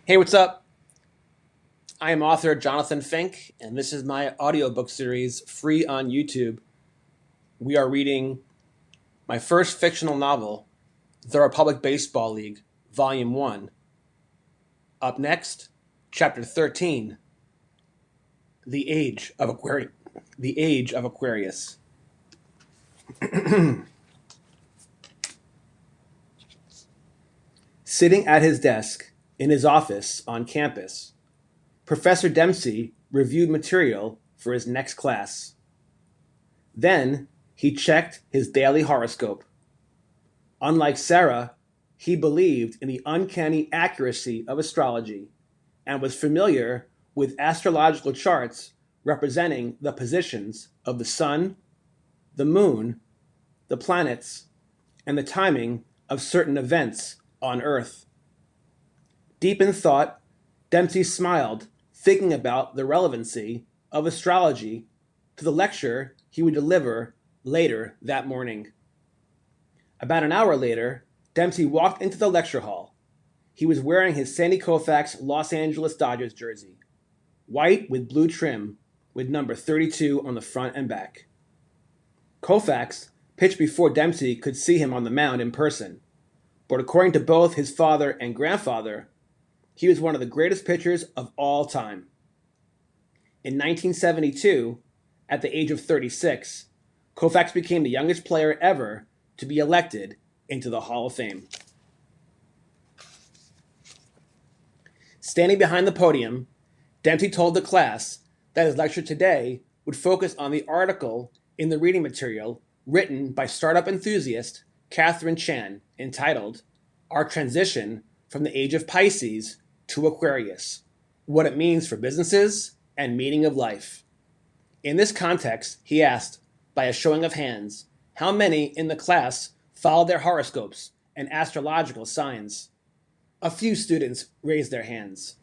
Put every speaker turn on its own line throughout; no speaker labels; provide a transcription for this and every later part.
Hey, what's up? I am author Jonathan Fink, and this is my audiobook series free on YouTube. We are reading my first fictional novel, The Republic Baseball League, Volume 1. Up next, Chapter 13, The Age of Aquarius. The Age of Aquarius. Sitting at his desk in his office on campus, Professor Dempsey reviewed material for his next class. Then he checked his daily horoscope. Unlike Sarah, he believed in the uncanny accuracy of astrology and was familiar with astrological charts representing the positions of the sun, the moon, the planets, and the timing of certain events on Earth. Deep in thought, Dempsey smiled, thinking about the relevancy of astrology to the lecture he would deliver later that morning. About an hour later, Dempsey walked into the lecture hall. He was wearing his Sandy Koufax Los Angeles Dodgers jersey, white with blue trim, with number 32 on the front and back. Koufax pitched before Dempsey could see him on the mound in person, but according to both his father and grandfather, he was one of the greatest pitchers of all time. In 1972, at the age of 36, Koufax became the youngest player ever to be elected into the Hall of Fame. Standing behind the podium, Dempsey told the class that his lecture today would focus on the article in the reading material written by startup enthusiast Catherine Chan entitled Our Transition from the Age of Pisces to Aquarius, What It Means for Businesses and Meaning of Life. In this context, he asked, by a showing of hands, how many in the class followed their horoscopes and astrological signs. A few students raised their hands.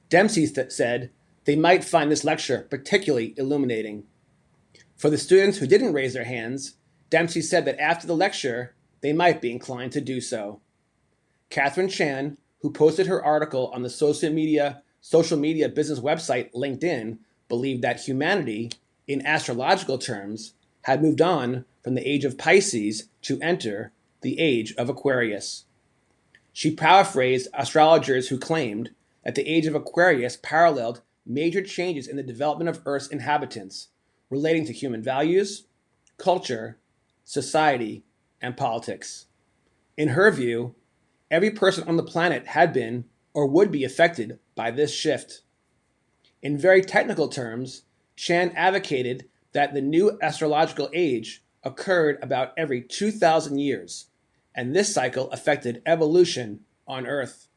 Dempsey said they might find this lecture particularly illuminating. For the students who didn't raise their hands, Dempsey said that after the lecture, they might be inclined to do so. Catherine Chan, who posted her article on the social media business website LinkedIn, believed that humanity, in astrological terms, had moved on from the age of Pisces to enter the age of Aquarius. She paraphrased astrologers who claimed that the age of Aquarius paralleled major changes in the development of Earth's inhabitants relating to human values, culture, society, and politics. In her view, every person on the planet had been or would be affected by this shift. In very technical terms, Chan advocated that the new astrological age occurred about every 2,000 years, and this cycle affected evolution on Earth.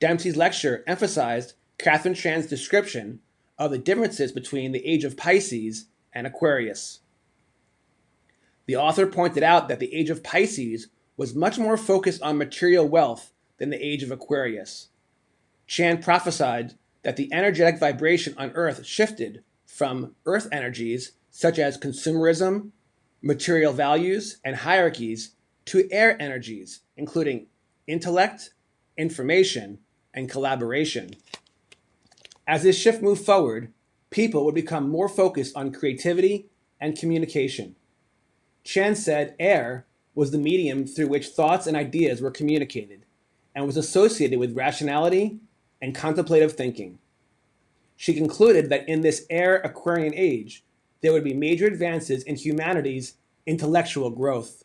Dempsey's lecture emphasized Catherine Chan's description of the differences between the age of Pisces and Aquarius. The author pointed out that the age of Pisces was much more focused on material wealth than the age of Aquarius. Chan prophesied that the energetic vibration on Earth shifted from Earth energies such as consumerism, material values, and hierarchies to air energies, including intellect, information, and collaboration. As this shift moved forward, people would become more focused on creativity and communication. Chan said air was the medium through which thoughts and ideas were communicated, and was associated with rationality and contemplative thinking. She concluded that in this air Aquarian age, there would be major advances in humanity's intellectual growth.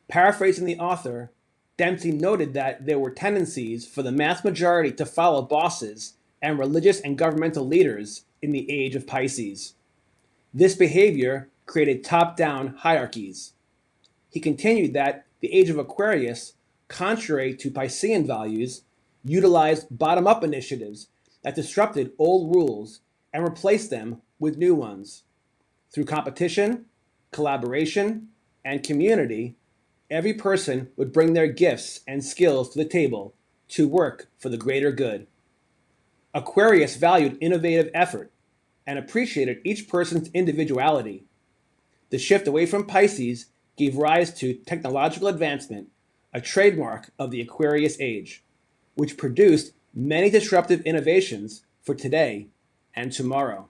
Paraphrasing the author, Dempsey noted that there were tendencies for the mass majority to follow bosses and religious and governmental leaders in the age of Pisces. This behavior created top-down hierarchies. He continued that the age of Aquarius, contrary to Piscean values, utilized bottom-up initiatives that disrupted old rules and replaced them with new ones. Through competition, collaboration, and community, every person would bring their gifts and skills to the table to work for the greater good. Aquarius valued innovative effort and appreciated each person's individuality. The shift away from Pisces gave rise to technological advancement, a trademark of the Aquarius age. which produced many disruptive innovations for today and tomorrow.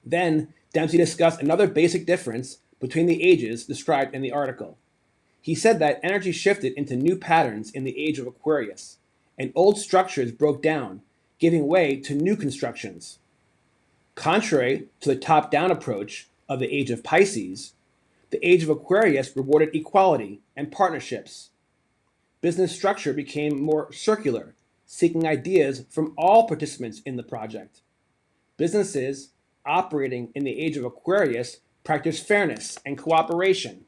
Then, Dempsey discussed another basic difference between the ages described in the article. He said that energy shifted into new patterns in the age of Aquarius, and old structures broke down, giving way to new constructions. Contrary to the top-down approach of the age of Pisces, the age of Aquarius rewarded equality and partnerships. Business structure became more circular, seeking ideas from all participants in the project. Businesses operating in the age of Aquarius practiced fairness and cooperation,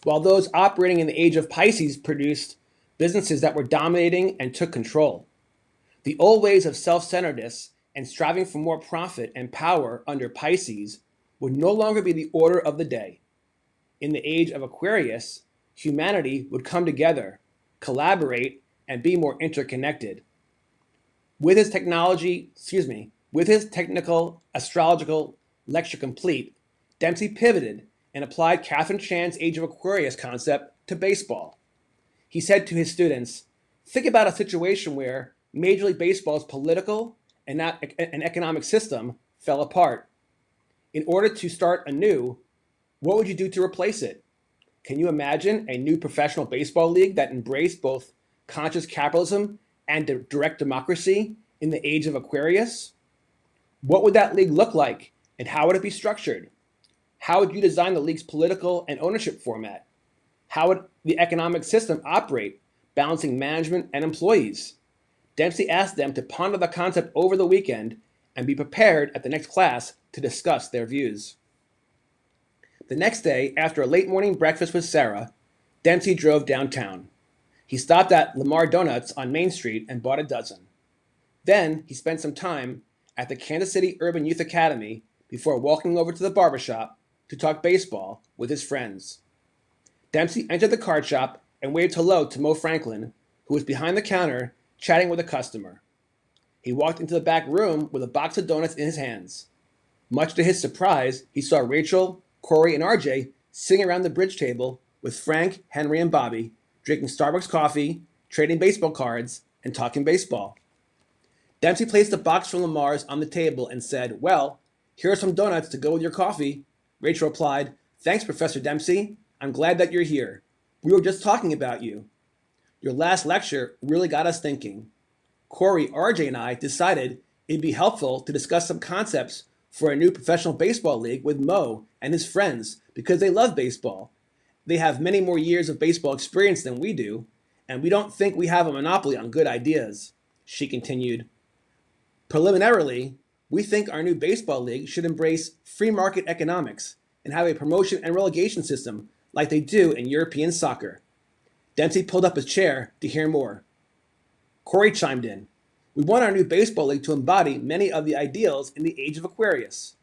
while those operating in the age of Pisces produced businesses that were dominating and took control. The old ways of self-centeredness and striving for more profit and power under Pisces would no longer be the order of the day. In the age of Aquarius, humanity would come together, collaborate, and be more interconnected. With his technical astrological lecture complete, Dempsey pivoted and applied Catherine Chan's Age of Aquarius concept to baseball. He said to his students, think about a situation where Major League Baseball's political and economic system fell apart. In order to start anew, what would you do to replace it? Can you imagine a new professional baseball league that embraced both conscious capitalism and direct democracy in the age of Aquarius? What would that league look like, and how would it be structured? How would you design the league's political and ownership format? How would the economic system operate, balancing management and employees? Dempsey asked them to ponder the concept over the weekend and be prepared at the next class to discuss their views. The next day, after a late morning breakfast with Sarah, Dempsey drove downtown. He stopped at Lamar Donuts on Main Street and bought a dozen. Then he spent some time at the Kansas City Urban Youth Academy before walking over to the barbershop to talk baseball with his friends. Dempsey entered the card shop and waved hello to Mo Franklin, who was behind the counter chatting with a customer. He walked into the back room with a box of donuts in his hands. Much to his surprise, he saw Rachel, Corey, and RJ sitting around the bridge table with Frank, Henry, and Bobby, drinking Starbucks coffee, trading baseball cards, and talking baseball. Dempsey placed the box from Lamar's on the table and said, well, here are some donuts to go with your coffee. Rachel replied, thanks, Professor Dempsey. I'm glad that you're here. We were just talking about you. Your last lecture really got us thinking. Corey, RJ, and I decided it'd be helpful to discuss some concepts for a new professional baseball league with Mo and his friends because they love baseball. They have many more years of baseball experience than we do, and we don't think we have a monopoly on good ideas, she continued. Preliminarily, we think our new baseball league should embrace free market economics and have a promotion and relegation system like they do in European soccer. Dempsey pulled up his chair to hear more. Corey chimed in. We want our new baseball league to embody many of the ideals in the age of Aquarius.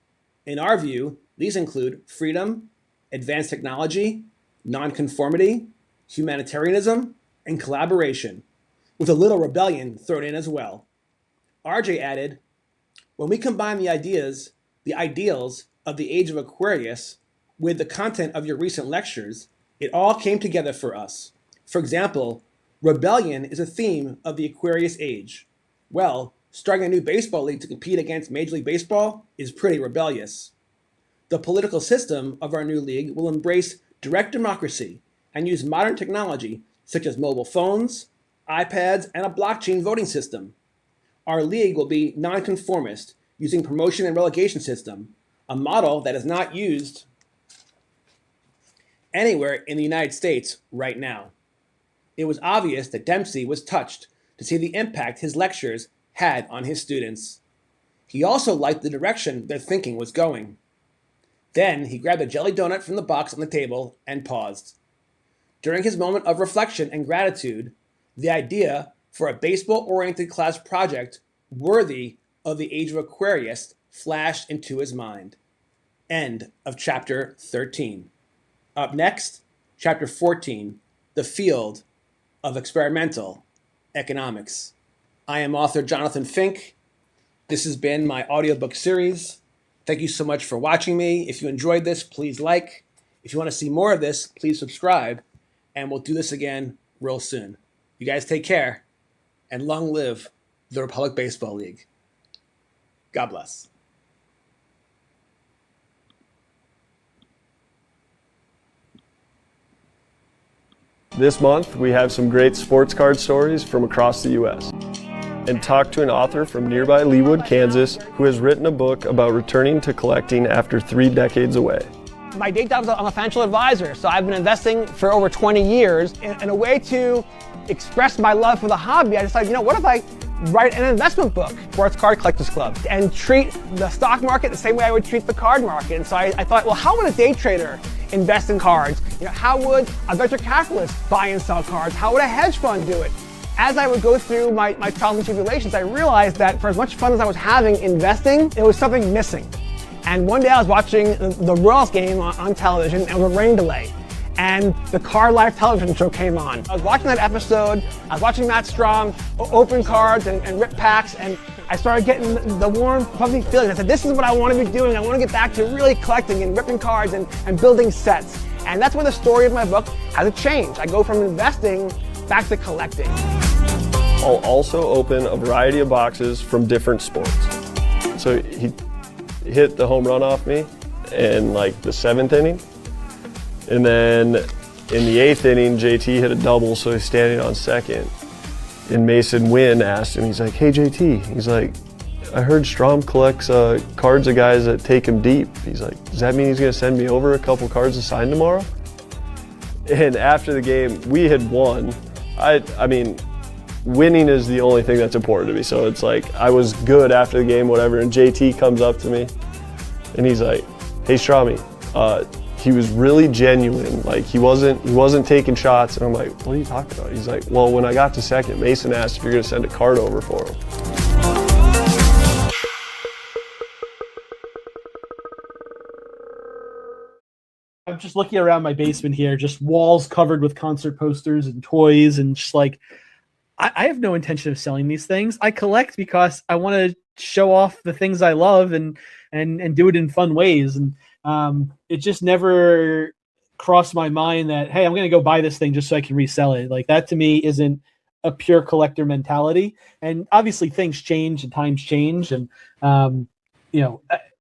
In our view, these include freedom, advanced technology, nonconformity, humanitarianism, and collaboration, with a little rebellion thrown in as well. RJ added, when we combine the ideals of the age of Aquarius with the content of your recent lectures, it all came together for us. For example, rebellion is a theme of the Aquarius age. Well, starting a new baseball league to compete against Major League Baseball is pretty rebellious. The political system of our new league will embrace direct democracy and use modern technology such as mobile phones, iPads, and a blockchain voting system. Our league will be nonconformist, using promotion and relegation system, a model that is not used anywhere in the United States right now. It was obvious that Dempsey was touched to see the impact his lectures had on his students. He also liked the direction their thinking was going. Then he grabbed a jelly donut from the box on the table and paused. During his moment of reflection and gratitude, the idea for a baseball-oriented class project worthy of the age of Aquarius flashed into his mind. End of chapter 13. Up next, chapter 14, The Field of Experimental Economics. I am author Jonathan Fink. This has been my audiobook series. Thank you so much for watching me. If you enjoyed this, please like. If you want to see more of this, please subscribe. And we'll do this again real soon. You guys take care, and long live the Republic Baseball League. God bless.
This month, we have some great sports card stories from across the U.S. and talk to an author from nearby Leawood, Kansas, who has written a book about returning to collecting after 3 decades away.
My day job is I'm a financial advisor, so I've been investing for over 20 years. In a way to express my love for the hobby, I decided, what if I write an investment book, Sports Card Collectors Club, and treat the stock market the same way I would treat the card market. And so I thought, well, how would a day trader invest in cards? How would a venture capitalist buy and sell cards? How would a hedge fund do it? As I would go through my trials and tribulations, I realized that for as much fun as I was having investing, there was something missing. And one day I was watching the Royals game on television, and it was a rain delay. And the Card Life television show came on. I was watching that episode, I was watching Matt Strom open cards and rip packs, and I started getting the warm, fuzzy feeling. I said, this is what I want to be doing. I want to get back to really collecting and ripping cards and building sets. And that's where the story of my book has a change. I go from investing back to collecting.
I'll also open a variety of boxes from different sports. So he hit the home run off me in like the 7th inning. And then in the 8th inning, JT hit a double, so he's standing on second. And Mason Wynn asked him, he's like, hey JT, he's like, I heard Strom collects cards of guys that take him deep. He's like, does that mean he's gonna send me over a couple cards to sign tomorrow? And after the game, we had won. I mean, winning is the only thing that's important to me. So it's like, I was good after the game, whatever, and JT comes up to me and he's like, hey Stromy, he was really genuine. Like he wasn't taking shots. And I'm like, what are you talking about? He's like, well, when I got to second, Mason asked if you're gonna send a card over for him.
I'm just looking around my basement here, just walls covered with concert posters and toys, and just like, I have no intention of selling these things. I collect because I want to show off the things I love and do it in fun ways. And it just never crossed my mind that, hey, I'm going to go buy this thing just so I can resell it. Like that to me isn't a pure collector mentality. And obviously things change and times change. And,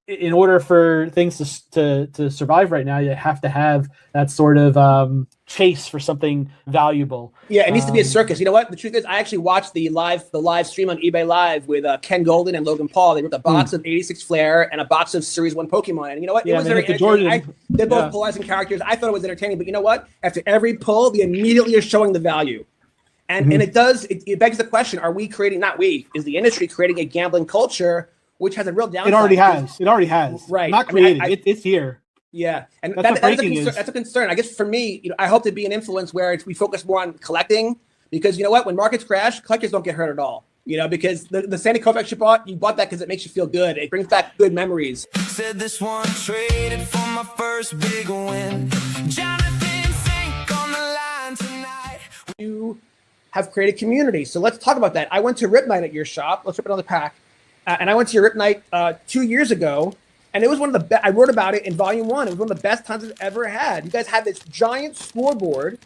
in order for things to survive right now, you have to have that sort of chase for something valuable.
Yeah, it needs to be a circus. You know what? The truth is, I actually watched the live stream on eBay Live with Ken Golden and Logan Paul. They ripped a box of 86 Flair and a box of Series 1 Pokemon. And you know what? It was very entertaining. They're both polarizing characters. I thought it was entertaining. But you know what? After every pull, they immediately are showing the value. And and it begs the question, are we creating, not we, is the industry creating a gambling culture which has a real downside?
It already has. Right. Not created. It's here.
Yeah, and that's a concern. I guess for me, I hope to be an influence where we focus more on collecting, because you know what, when markets crash, collectors don't get hurt at all. Because the Sandy Koufax you bought that because it makes you feel good. It brings back good memories.
Said this one traded for my first big win. Jonathan Fink on the line tonight.
You have created community, so let's talk about that. I went to Rip Night at your shop. Let's rip another pack. And I went to your Rip Night 2 years ago, and it was one of the best. I wrote about it in volume 1. It was one of the best times I've ever had. You guys had this giant scoreboard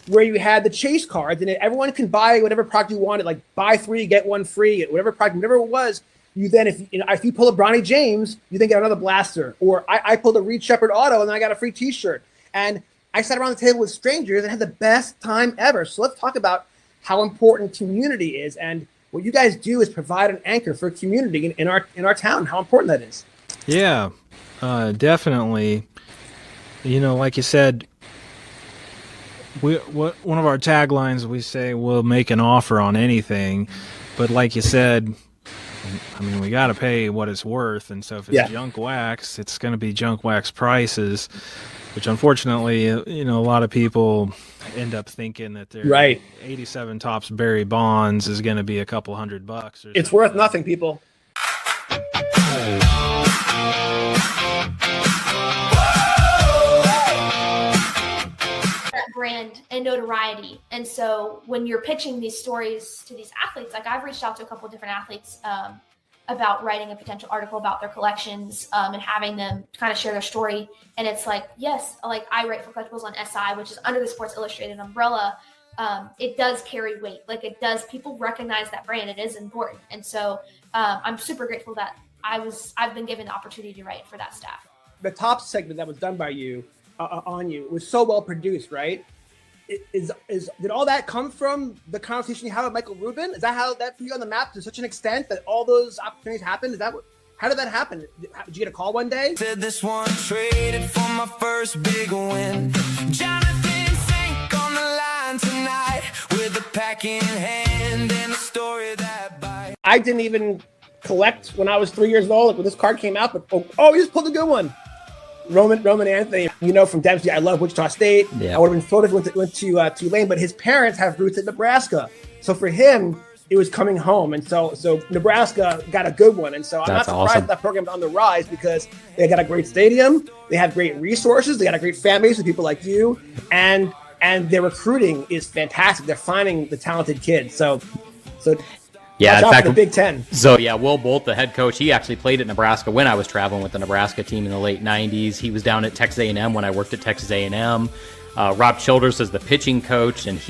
where you had the chase cards, and everyone can buy whatever product you wanted, like buy 3, get 1 free, whatever product, whatever it was. You then, if you pull a Bronny James, you then get another blaster. Or I pulled a Reed Shepherd auto, and then I got a free T-shirt. And I sat around the table with strangers and had the best time ever. So let's talk about how important community is. And what you guys do is provide an anchor for community in our town. How important that is.
Yeah, definitely. Like you said, one of our taglines, we say we'll make an offer on anything, but like you said, I mean, we got to pay what it's worth. And so if it's junk wax, it's going to be junk wax prices, which unfortunately, a lot of people end up thinking that their 87 Topps Barry Bonds is going to be a couple $100 or something.
It's worth nothing, people.
Brand and notoriety. And so when you're pitching these stories to these athletes, like I've reached out to a couple of different athletes about writing a potential article about their collections and having them kind of share their story. And it's like, yes, like I write for collectibles on SI, which is under the Sports Illustrated umbrella. it does carry weight. Like it does, people recognize that brand. It is important. And so I'm super grateful that I've been given the opportunity to write for that staff.
The top segment that was done by you on you was so well produced, right? Did all that come from the conversation you had with Michael Rubin? Is that how that put you on the map to such an extent that all those opportunities happened? How did that happen? Did you get a call one day?
Said this one traded for my first big win. Jonathan Fink on the line tonight with a pack in hand and a story that bites.
I didn't even collect when I was 3 years old. Like when this card came out, but oh, you just pulled a good one. Roman Anthony, from Dempsey, I love Wichita State.
Yeah.
I would have been thrilled if he went to Tulane, but his parents have roots in Nebraska. So for him, it was coming home. And so Nebraska got a good one. And so I'm not surprised that program's on the rise because they got a great stadium. They have great resources. They got a great fan base with people like you. And their recruiting is fantastic. They're finding the talented kids. So
yeah, in fact,
the Big Ten.
So yeah, Will Bolt, the head coach, he actually played at Nebraska when I was traveling with the Nebraska team in the late 90s. He was down at Texas A&M when I worked at Texas A&M. Rob Childress is the pitching coach, and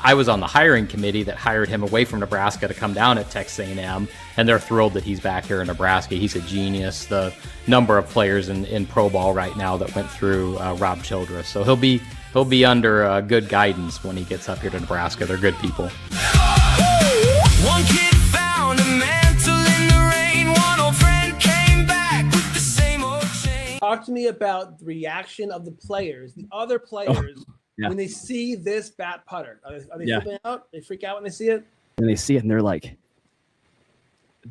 I was on the hiring committee that hired him away from Nebraska to come down at Texas A&M, and they're thrilled that he's back here in Nebraska. He's a genius. The number of players in pro ball right now that went through Rob Childress, so he'll be under good guidance when he gets up here to Nebraska. They're good people.
One kid found a mantle in the rain. One old friend came back with the same old chain.
Talk to me about the reaction of the players, the other players, when they see this bat putter. Are they flipping out? They freak out when they see it?
And they see it and they're like,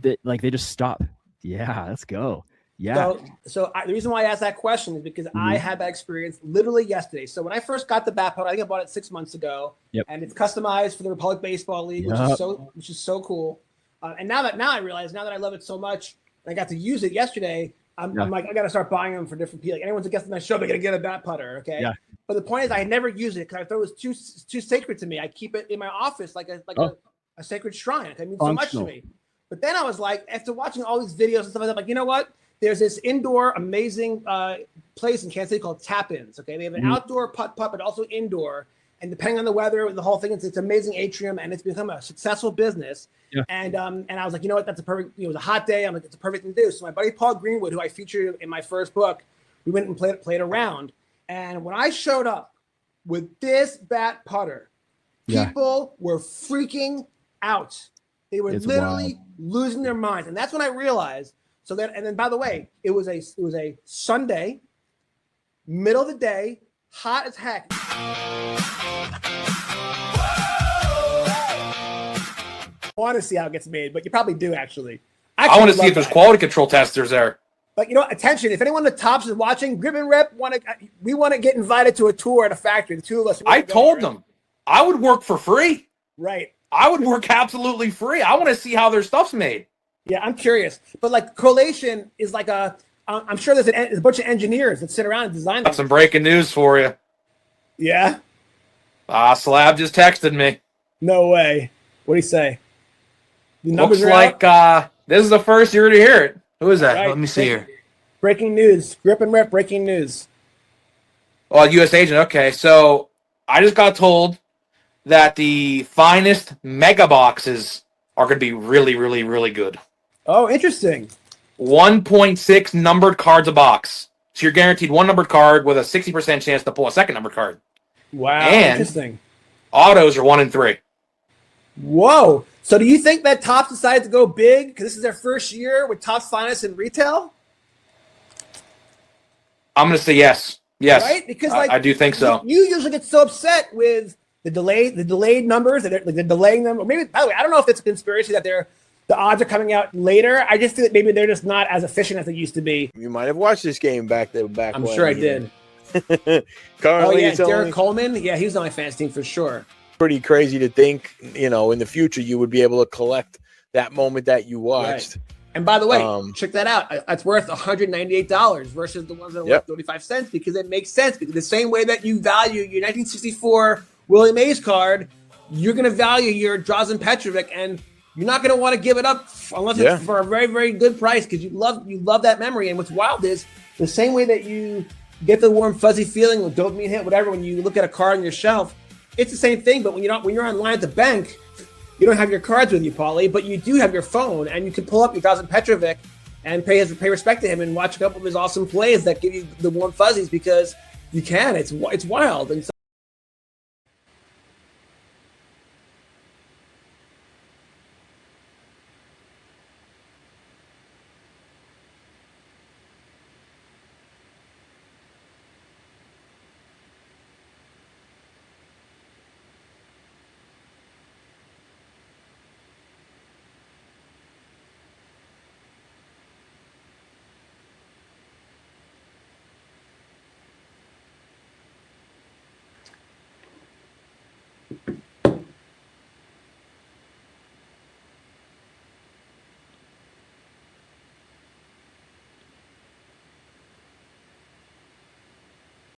they just stop. Yeah, let's go. Yeah.
So the reason why I asked that question is because I had that experience literally yesterday. So when I first got the bat putter, I think I bought it 6 months ago, and it's customized for the Republic Baseball League, which is so cool. And now that I realize, now that I love it so much, and I got to use it yesterday, I'm like, I got to start buying them for different people. Like anyone's a guest on my show, they're gonna get a bat putter, okay? Yeah. But the point is, I had never used it because I thought it was too sacred to me. I keep it in my office like a sacred shrine. It means so much to me. But then I was like, after watching all these videos and stuff like that, I'm like, you know what? There's this indoor amazing place in Kansas City called Tap-Ins. Okay, they have an outdoor putt, but also indoor. And depending on the weather, the whole thing, it's amazing atrium, and it's become a successful business. Yeah. And I was like, you know what? That's a perfect. It was a hot day. I'm like, it's a perfect thing to do. So my buddy Paul Greenwood, who I featured in my first book, we went and played around. And when I showed up with this bat putter, people were freaking out. They were literally losing their minds, and that's when I realized. So then, and then by the way, it was a Sunday, middle of the day, hot as heck. I want to see how it gets made, but you probably do actually.
I want to see if there's quality control testers there.
But attention! If anyone at the Tops is watching, Grip and Rep we want to get invited to a tour at a factory. The two of us.
I told them I would work for free.
Right.
I would work absolutely free. I want to see how their stuff's made.
Yeah, I'm curious. But like collation is like I'm sure there's a bunch of engineers that sit around and design.
Got some breaking news for you.
Yeah.
Slab just texted me.
No way. What do you say? The
Looks like this is the first year to hear it. Who is that? Right. Let me see here.
Breaking news. Grip and Rep. Breaking news.
Oh, U.S. agent. Okay, so I just got told that the finest mega boxes are going to be really, really, really good.
Oh, interesting.
1.6 numbered cards a box. So you're guaranteed one numbered card with a 60% chance to pull a second numbered card.
Wow,
and
interesting.
Autos are 1 in 3.
Whoa. So do you think that Topps decided to go big because this is their first year with Topps Finest in retail?
I'm going to say yes. Yes.
Right? Because
I do think so.
You usually get so upset with the delayed numbers, they're delaying them. Or maybe, by the way, I don't know if it's a conspiracy that the odds are coming out later. I just think that maybe they're just not as efficient as they used to be.
You might have watched this game back
I'm sure I did.
Currently,
Derek Coleman. Yeah, he was on my fans team for sure.
Pretty crazy to think, in the future you would be able to collect that moment that you watched.
Right. And by the way, check that out. It's worth $198 versus the ones that are worth 35 cents because it makes sense. Because the same way that you value your 1964 Willie Mays card, you're going to value your Drazen Petrovic, and you're not going to want to give it up unless it's for a very, very good price because you love that memory. And what's wild is the same way that you get the warm, fuzzy feeling with dopamine hit, whatever, when you look at a card on your shelf, it's the same thing. But when you're online at the bank, you don't have your cards with you, Paulie, but you do have your phone, and you can pull up your Drazen Petrovic and pay respect to him and watch a couple of his awesome plays that give you the warm fuzzies because you can. It's wild. And so